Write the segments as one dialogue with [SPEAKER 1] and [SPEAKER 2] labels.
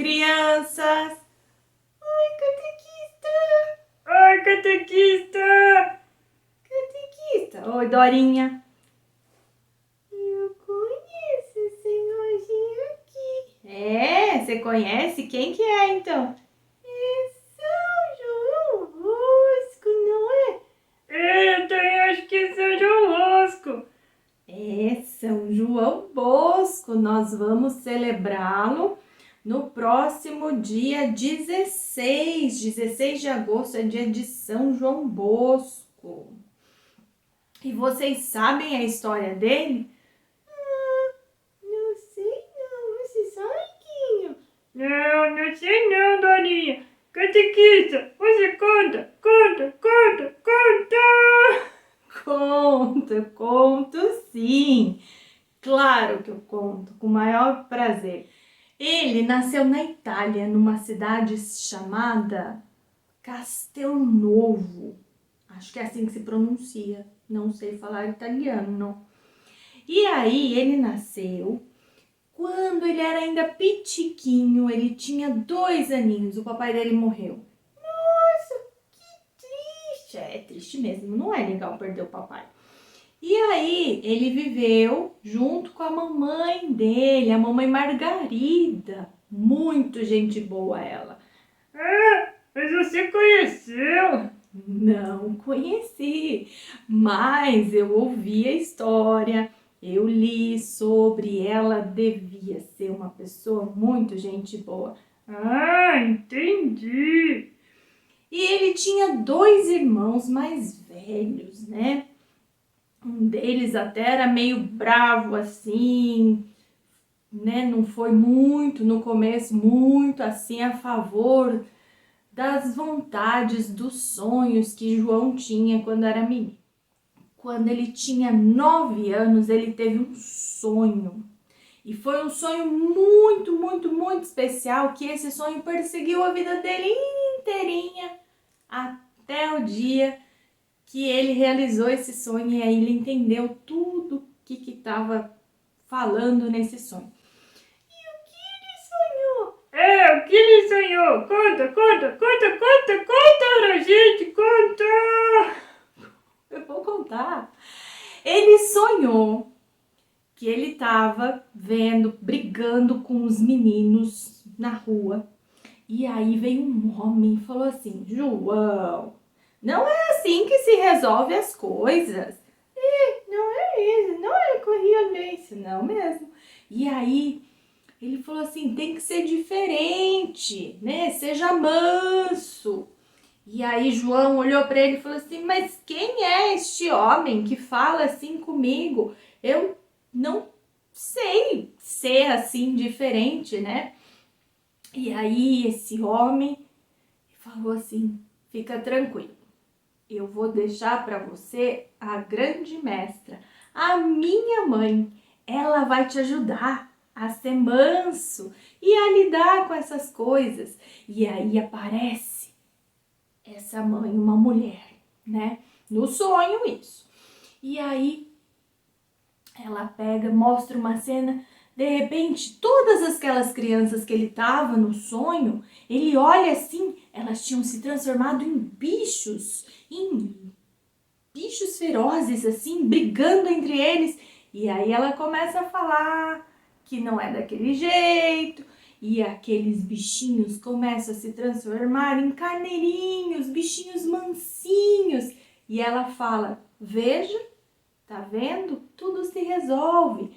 [SPEAKER 1] crianças!
[SPEAKER 2] Oi, catequista!
[SPEAKER 1] Catequista! Oi, Dorinha!
[SPEAKER 3] Eu conheço esse senhorzinho aqui.
[SPEAKER 1] É, você conhece? Quem que é, então?
[SPEAKER 3] É São João Bosco, não é?
[SPEAKER 2] Eu também acho que é São João Bosco.
[SPEAKER 1] É São João Bosco. Nós vamos celebrá-lo no próximo dia 16 de agosto, é dia de São João Bosco. E vocês sabem a história dele?
[SPEAKER 3] Não sei não, você sabe, Quinho?
[SPEAKER 2] Não sei não, Dorinha. Catequista, você conta.
[SPEAKER 1] Conto sim. Claro que eu conto, com o maior prazer. Ele nasceu na Itália, numa cidade chamada Castelnovo. Acho que é assim que se pronuncia. Não sei falar italiano. E aí, ele nasceu quando ele era ainda pitiquinho. Ele tinha 2 aninhos. O papai dele morreu.
[SPEAKER 3] Nossa, que triste.
[SPEAKER 1] É triste mesmo. Não é legal perder o papai. E aí, ele viveu junto com a mamãe dele, a mamãe Margarida. Muito gente boa ela.
[SPEAKER 2] Ah, mas você conheceu?
[SPEAKER 1] Não conheci, mas eu ouvi a história, eu li sobre ela, devia ser uma pessoa muito gente boa.
[SPEAKER 2] Ah, entendi.
[SPEAKER 1] E ele tinha 2 irmãos mais velhos, né? Um deles até era meio bravo assim, né? Não foi muito no começo, muito assim a favor das vontades, dos sonhos que João tinha quando era menino. Quando ele tinha 9 anos, ele teve um sonho. E foi um sonho muito especial, que esse sonho perseguiu a vida dele inteirinha até o dia que ele realizou esse sonho e aí ele entendeu tudo o que estava falando nesse sonho.
[SPEAKER 2] O que ele sonhou? Conta pra gente, conta!
[SPEAKER 1] Eu vou contar. Ele sonhou que ele estava brigando com os meninos na rua. E aí veio um homem e falou assim: João, não é assim que se resolve as coisas.
[SPEAKER 3] Não é isso, não é com violência.
[SPEAKER 1] Não mesmo. E aí ele falou assim: tem que ser diferente, né? Seja manso. E aí João olhou para ele e falou assim: mas quem é este homem que fala assim comigo? Eu não sei ser assim diferente, né? E aí esse homem falou assim: fica tranquilo, eu vou deixar para você a grande mestra, a minha mãe. Ela vai te ajudar a ser manso e a lidar com essas coisas. E aí aparece essa mãe, uma mulher, né? No sonho isso. E aí ela pega, mostra uma cena, de repente, todas aquelas crianças que ele tava no sonho, ele olha assim, elas tinham se transformado em bichos ferozes, assim, brigando entre eles. E aí ela começa a falar que não é daquele jeito, e aqueles bichinhos começam a se transformar em carneirinhos, bichinhos mansinhos. E ela fala: veja, tá vendo? Tudo se resolve.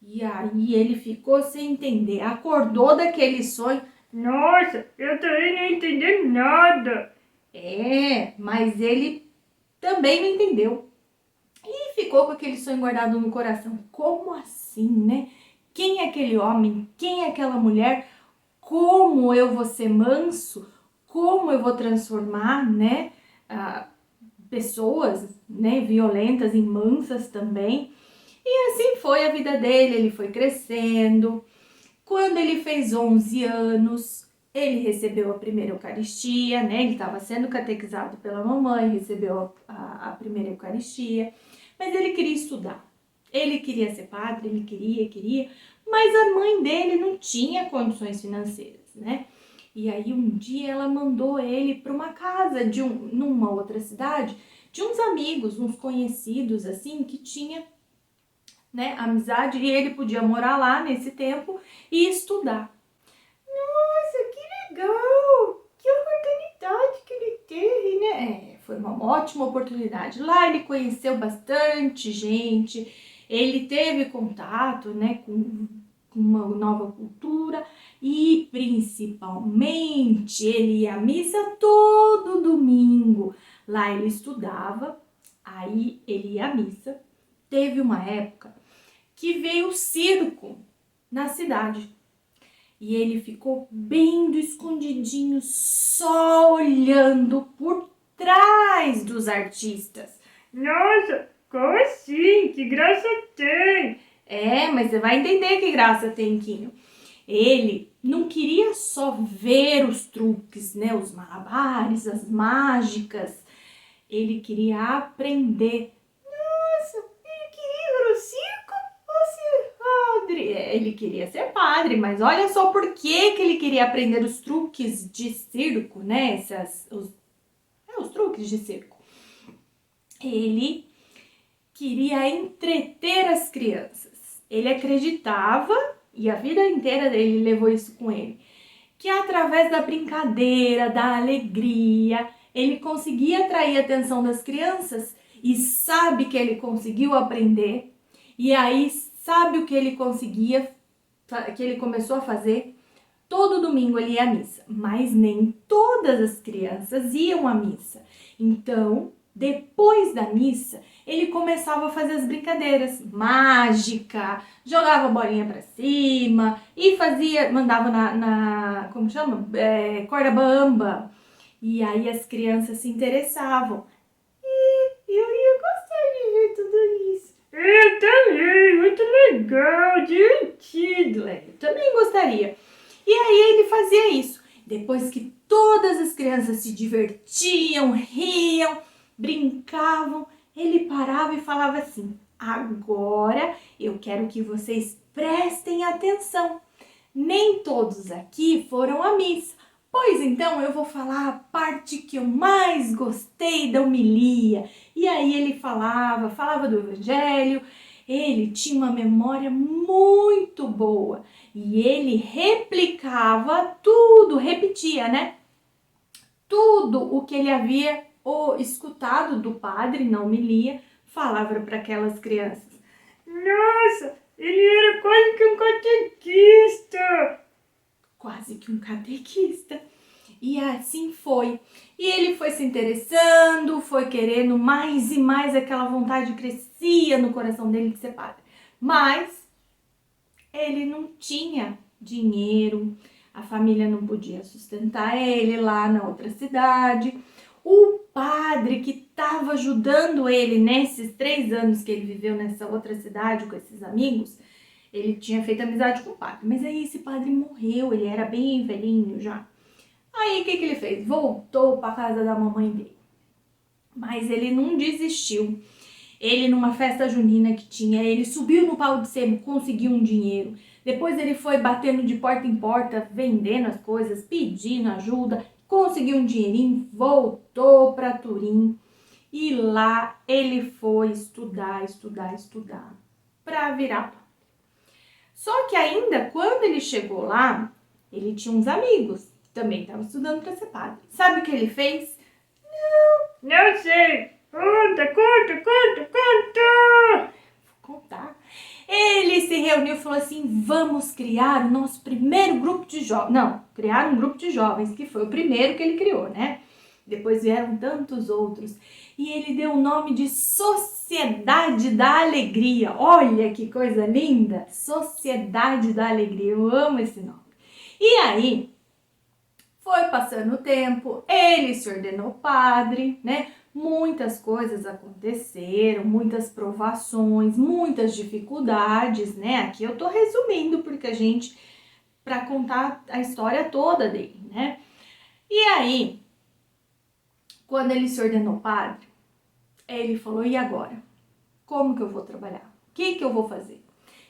[SPEAKER 1] E aí ele ficou sem entender, acordou daquele sonho.
[SPEAKER 2] Nossa, eu também não entendi nada.
[SPEAKER 1] Mas ele também não entendeu. E ficou com aquele sonho guardado no coração. Como assim, né? Quem é aquele homem? Quem é aquela mulher? Como eu vou ser manso? Como eu vou transformar, né? Pessoas, né, violentas em mansas também. E assim foi a vida dele, ele foi crescendo. Quando ele fez 11 anos, ele recebeu a primeira Eucaristia, né? Ele estava sendo catequizado pela mamãe, recebeu a primeira Eucaristia, mas ele queria estudar. Ele queria ser padre, ele queria, mas a mãe dele não tinha condições financeiras, né? E aí um dia ela mandou ele para uma casa numa outra cidade, de uns amigos, uns conhecidos assim, que tinha, né, amizade, e ele podia morar lá nesse tempo e estudar.
[SPEAKER 3] Nossa, que legal! Que oportunidade que ele teve, né?
[SPEAKER 1] Foi uma ótima oportunidade. Lá ele conheceu bastante gente, ele teve contato, né, com uma nova cultura e principalmente ele ia à missa todo domingo. Lá ele estudava, aí ele ia à missa. Teve uma época que veio o circo na cidade. E ele ficou bem do escondidinho, só olhando por trás dos artistas.
[SPEAKER 2] Nossa, como assim? Que graça tem?
[SPEAKER 1] Mas você vai entender que graça tem, Quinho. Ele não queria só ver os truques, né, os malabares, as mágicas. Ele queria aprender.
[SPEAKER 3] Nossa, ele queria ir pro circo ou ser padre?
[SPEAKER 1] Ele queria ser padre, mas olha só por que ele queria aprender os truques de circo, né? Os truques de circo. Ele queria entreter as crianças. Ele acreditava, e a vida inteira dele levou isso com ele, que através da brincadeira, da alegria, ele conseguia atrair a atenção das crianças e sabe que ele conseguiu aprender. E aí sabe o que ele conseguia, que ele começou a fazer? Todo domingo ele ia à missa, mas nem todas as crianças iam à missa. Então, depois da missa, ele começava a fazer as brincadeiras, mágica, jogava bolinha pra cima e mandava como chama? Corda bamba. E aí as crianças se interessavam.
[SPEAKER 3] Eu ia gostar de ver tudo isso.
[SPEAKER 2] Eu também, muito legal, divertido.
[SPEAKER 1] Eu também gostaria. E aí ele fazia isso. Depois que todas as crianças se divertiam, riam, brincavam, ele parava e falava assim: agora eu quero que vocês prestem atenção. Nem todos aqui foram à missa. Pois então eu vou falar a parte que eu mais gostei da homilia. E aí ele falava do evangelho. Ele tinha uma memória muito boa e ele replicava tudo, repetia, né? Tudo o que ele havia escutado do padre na homilia, falava para aquelas crianças.
[SPEAKER 2] Nossa, ele era quase que um catequista.
[SPEAKER 1] Quase que um catequista. E assim foi. E ele foi se interessando, foi querendo mais e mais, aquela vontade crescia no coração dele de ser padre. Mas ele não tinha dinheiro, a família não podia sustentar ele lá na outra cidade. O padre que estava ajudando ele nesses 3 anos que ele viveu nessa outra cidade com esses amigos, ele tinha feito amizade com o padre. Mas aí esse padre morreu, ele era bem velhinho já. Aí o que ele fez? Voltou para casa da mamãe dele. Mas ele não desistiu. Ele, numa festa junina que tinha, ele subiu no pau de sebo, conseguiu um dinheiro. Depois ele foi batendo de porta em porta, vendendo as coisas, pedindo ajuda, conseguiu um dinheirinho, voltou para Turim. E lá ele foi estudar para virar padre. Só que ainda quando ele chegou lá, ele tinha uns amigos que também estavam estudando para ser padre. Sabe o que ele fez?
[SPEAKER 2] Não sei. Conta.
[SPEAKER 1] Vou contar. Ele se reuniu e falou assim: vamos criar o nosso primeiro grupo de jovens. Não, criar um grupo de jovens, que foi o primeiro que ele criou, né? Depois vieram tantos outros. E ele deu o nome de Sociedade da Alegria. Olha que coisa linda! Sociedade da Alegria. Eu amo esse nome. E aí, foi passando o tempo, ele se ordenou padre, né? Muitas coisas aconteceram, muitas provações, muitas dificuldades, né? Aqui eu tô resumindo porque para contar a história toda dele, né? E aí, quando ele se ordenou padre, ele falou: e agora? Como que eu vou trabalhar? O que eu vou fazer?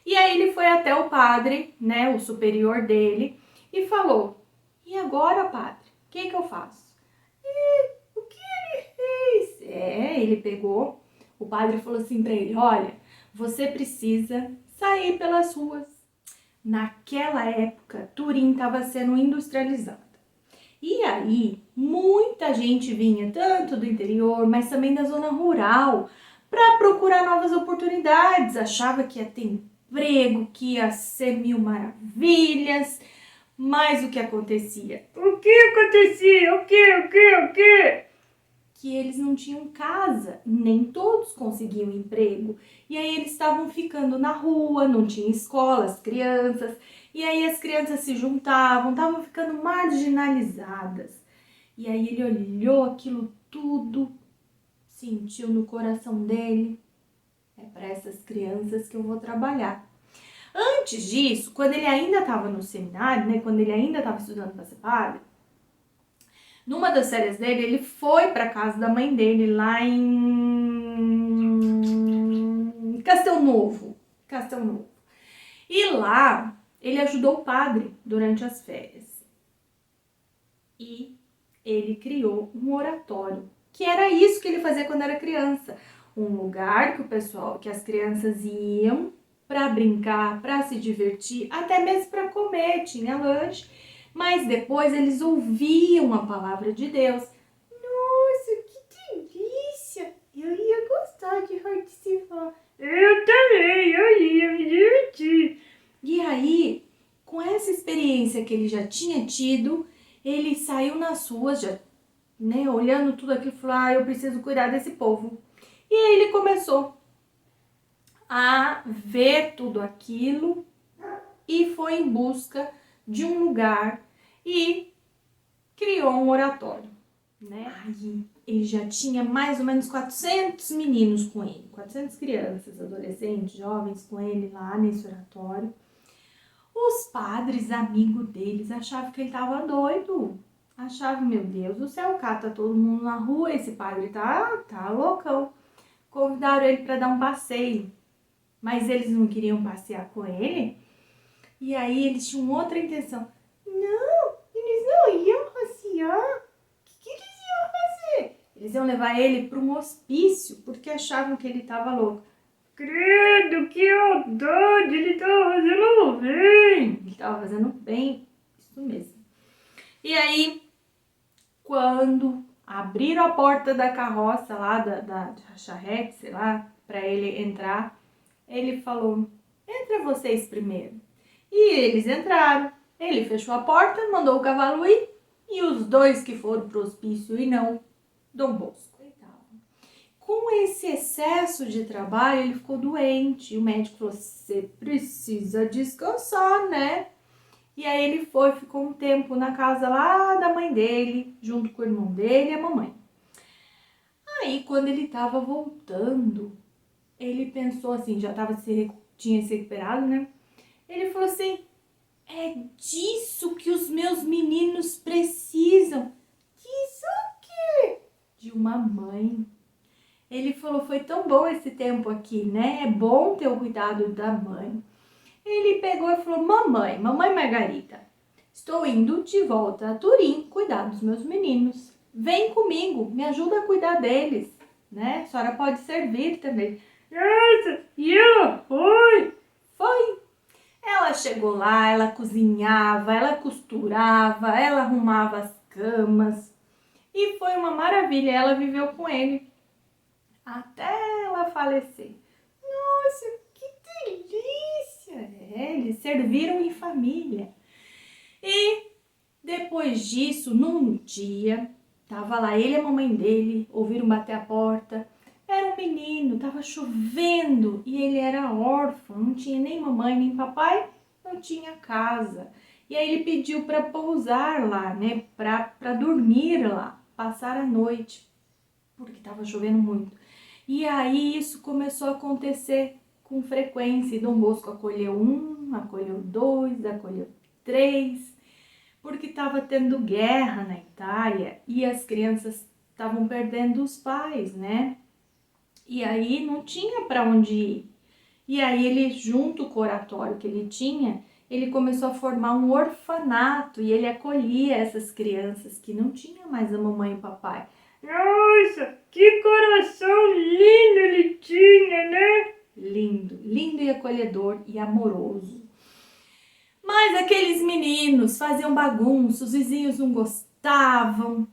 [SPEAKER 1] E aí ele foi até o padre, né, o superior dele, e falou, e agora, padre, o que eu faço? E o que ele fez? Ele pegou, o padre falou assim pra ele, olha, você precisa sair pelas ruas. Naquela época, Turim estava sendo industrializada. E aí, muita gente vinha, tanto do interior, mas também da zona rural, para procurar novas oportunidades. Achava que ia ter emprego, que ia ser mil maravilhas. Mas o que acontecia?
[SPEAKER 2] O que acontecia? O que?
[SPEAKER 1] Que eles não tinham casa, nem todos conseguiam emprego. E aí eles estavam ficando na rua, não tinha escola, as crianças. E aí as crianças se juntavam, estavam ficando marginalizadas. E aí ele olhou aquilo tudo, sentiu no coração dele, é para essas crianças que eu vou trabalhar. Antes disso, quando ele ainda estava no seminário, né, quando ele ainda estava estudando para ser padre, numa das férias dele, ele foi para casa da mãe dele lá em Castel Novo. E lá ele ajudou o padre durante as férias. E ele criou um oratório, que era isso que ele fazia quando era criança. Um lugar que as crianças iam para brincar, para se divertir, até mesmo para comer, tinha lanche. Mas depois eles ouviam a palavra de Deus.
[SPEAKER 3] Nossa, que delícia! Eu ia gostar de participar.
[SPEAKER 2] Eu também, eu ia me divertir.
[SPEAKER 1] E aí, com essa experiência que ele já tinha tido, ele saiu nas ruas, já, né, olhando tudo aquilo, falou, eu preciso cuidar desse povo. E aí ele começou a ver tudo aquilo e foi em busca de um lugar e criou um oratório, né? Aí ele já tinha mais ou menos 400 meninos com ele, 400 crianças, adolescentes, jovens com ele lá nesse oratório. Os padres, amigos deles, achavam que ele tava doido. Achavam, meu Deus do céu, cata todo mundo na rua, esse padre tá loucão. Convidaram ele para dar um passeio, mas eles não queriam passear com ele. E aí eles tinham outra intenção.
[SPEAKER 3] Não, eles não iam passear. O que eles iam fazer?
[SPEAKER 1] Eles iam levar ele para um hospício, porque achavam que ele estava louco.
[SPEAKER 2] Credo, que maldade, ele tava fazendo bem.
[SPEAKER 1] Ele estava fazendo bem, isso mesmo. E aí, quando abriram a porta da carroça lá, da charrete, sei lá, para ele entrar, ele falou, entra vocês primeiro. E eles entraram, ele fechou a porta, mandou o cavalo ir, e os dois que foram pro hospício e não, Dom Bosco. Com esse excesso de trabalho, ele ficou doente. E o médico falou, você precisa descansar, né? E aí ele ficou um tempo na casa lá da mãe dele, junto com o irmão dele e a mamãe. Aí, quando ele tava voltando, ele pensou assim, tinha se recuperado, né? Ele falou assim, é disso que os meus meninos precisam.
[SPEAKER 3] Disso o quê?
[SPEAKER 1] De uma mãe. Ele falou, foi tão bom esse tempo aqui, né? É bom ter o cuidado da mãe. Ele pegou e falou, mamãe Margarita, estou indo de volta a Turim cuidar dos meus meninos. Vem comigo, me ajuda a cuidar deles, né? A senhora pode servir também.
[SPEAKER 2] Nossa, e ela foi?
[SPEAKER 1] Foi. Ela chegou lá, ela cozinhava, ela costurava, ela arrumava as camas. E foi uma maravilha, ela viveu com ele até ela falecer.
[SPEAKER 3] Nossa, que delícia!
[SPEAKER 1] Eles serviram em família. E depois disso, num dia, tava lá ele e a mamãe dele, ouviram bater a porta. Era um menino, tava chovendo e ele era órfão, não tinha nem mamãe nem papai, não tinha casa. E aí ele pediu para pousar lá, né, para dormir lá, passar a noite, porque tava chovendo muito. E aí isso começou a acontecer com frequência. E Dom Bosco acolheu um, acolheu dois, acolheu três, porque estava tendo guerra na Itália e as crianças estavam perdendo os pais, né? E aí não tinha para onde ir. E aí ele, junto com o oratório que ele tinha, ele começou a formar um orfanato e ele acolhia essas crianças que não tinham mais a mamãe e o papai.
[SPEAKER 2] Nossa, que coração lindo ele tinha, né?
[SPEAKER 1] Lindo, lindo e acolhedor e amoroso. Mas aqueles meninos faziam bagunça, os vizinhos não gostavam.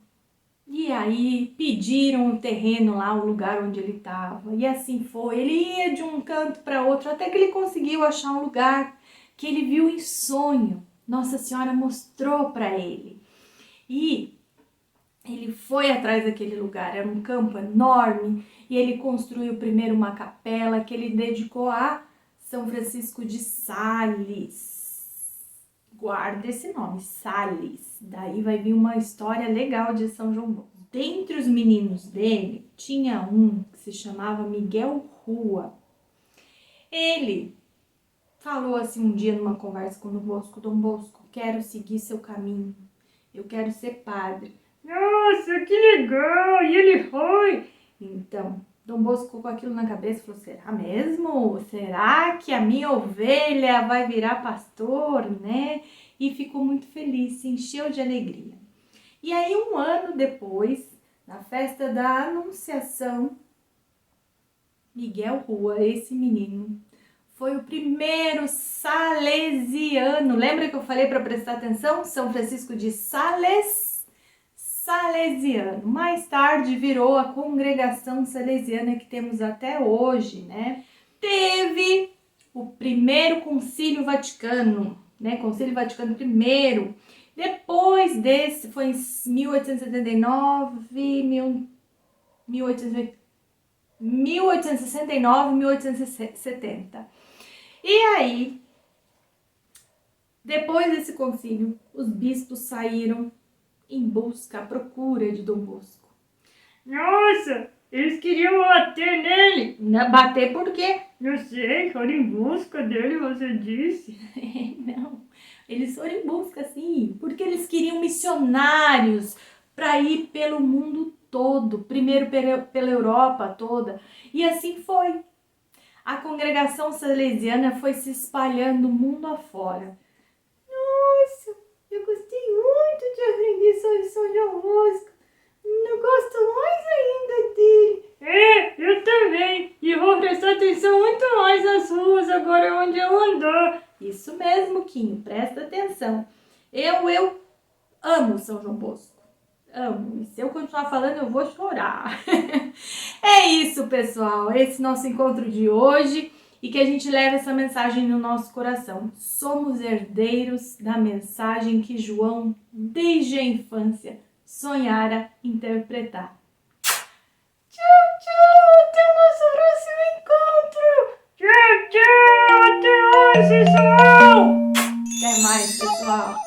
[SPEAKER 1] E aí pediram o terreno lá, o lugar onde ele estava. E assim foi. Ele ia de um canto para outro até que ele conseguiu achar um lugar que ele viu em sonho. Nossa Senhora mostrou para ele. E ele foi atrás daquele lugar. Era um campo enorme e ele construiu primeiro uma capela que ele dedicou a São Francisco de Sales. Guarda esse nome, Sales. Daí vai vir uma história legal de São João Bosco. Dentre os meninos dele, tinha um que se chamava Miguel Rua. Ele falou assim um dia numa conversa com o Dom Bosco: Dom Bosco, quero seguir seu caminho. Eu quero ser padre.
[SPEAKER 2] Nossa, que legal! E ele foi?
[SPEAKER 1] Então, Dom Bosco com aquilo na cabeça falou: será mesmo? Será que a minha ovelha vai virar pastor, né? E ficou muito feliz, se encheu de alegria. E aí, um ano depois, na festa da Anunciação, Miguel Rua, esse menino, foi o primeiro salesiano. Lembra que eu falei para prestar atenção? São Francisco de Sales, salesiano. Mais tarde virou a congregação salesiana que temos até hoje, né? Teve o primeiro Concílio Vaticano, né? Concílio Vaticano I. Depois desse, foi em 1879, 1869, 1870. E aí, depois desse concílio, os bispos saíram em busca, à procura de Dom Bosco.
[SPEAKER 2] Nossa, eles queriam bater nele.
[SPEAKER 1] Bater por quê?
[SPEAKER 2] Não sei, foram em busca dele, você disse.
[SPEAKER 1] Não, eles foram em busca, sim, porque eles queriam missionários para ir pelo mundo todo, primeiro pela Europa toda, e assim foi. A congregação salesiana foi se espalhando mundo afora.
[SPEAKER 3] Nossa, eu gostei muito de aprender sobre São João Bosco. Eu gosto mais ainda dele.
[SPEAKER 2] Eu também. E vou prestar atenção muito mais nas ruas agora onde eu andar.
[SPEAKER 1] Isso mesmo, Quinho, presta atenção. Eu amo São João Bosco. Amo. E se eu continuar falando, eu vou chorar. É isso, pessoal. Esse nosso encontro de hoje. E que a gente leve essa mensagem no nosso coração. Somos herdeiros da mensagem que João, desde a infância, sonhara interpretar.
[SPEAKER 3] Tchau, tchau, até o nosso próximo encontro.
[SPEAKER 2] Tchau, tchau. Até mais, pessoal.
[SPEAKER 1] Até mais, pessoal.